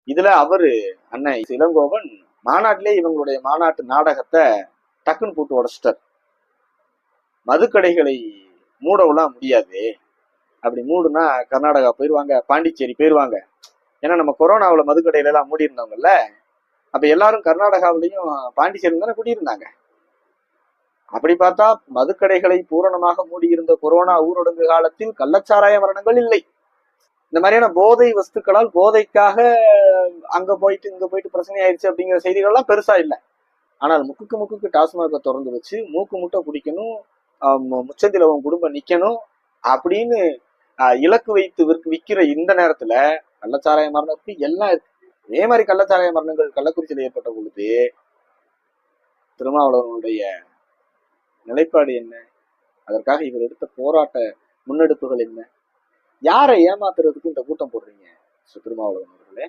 இதுல அவரு அண்ணன் இளங்கோவன் மாநாட்டிலே இவங்களுடைய மாநாட்டு நாடகத்தை டக்குன்னு போட்டு உடைச்சிட்டார். மதுக்கடைகளை மூடவெல்லாம் முடியாது, அப்படி மூடுனா கர்நாடகா போயிருவாங்க, பாண்டிச்சேரி போயிருவாங்க. ஏன்னா நம்ம கொரோனாவில் மதுக்கடையில எல்லாம் மூடி இருந்தவங்கல்ல, அப்ப எல்லாரும் கர்நாடகாவிலையும் பாண்டிச்சேரி தானே குடியிருந்தாங்க. அப்படி பார்த்தா மதுக்கடைகளை பூரணமாக மூடியிருந்த கொரோனா ஊரடங்கு காலத்தில் கள்ளச்சாராய மரணங்கள் இல்லை. இந்த மாதிரியான போதை வஸ்துக்களால் போதைக்காக அங்க போயிட்டு இங்க போயிட்டு பிரச்சனை ஆயிடுச்சு அப்படிங்கிற செய்திகள்லாம் பெருசா இல்லை. ஆனால் முக்குக்கு டாஸ்மாக திறந்து வச்சு மூக்கு முட்டை குடிக்கணும், முச்சந்தில உன் குடும்பம் நிக்கணும் அப்படின்னு இலக்கு வைத்து விற்கிற இந்த நேரத்துல கள்ளச்சாராய மரணத்துக்கு எல்லாம் இருக்கு. அதே மாதிரி கள்ளச்சாராய மரணங்கள் கள்ளக்குறிச்சியில் ஏற்பட்ட பொழுது திருமாவளவனுடைய நிலைப்பாடு என்ன? அதற்காக இவர் எடுத்த போராட்ட முன்னெடுப்புகள் என்ன? யாரை ஏமாத்துறதுக்கு இந்த கூட்டம் போடுறீங்க திருமாவளவன் அவர்களே?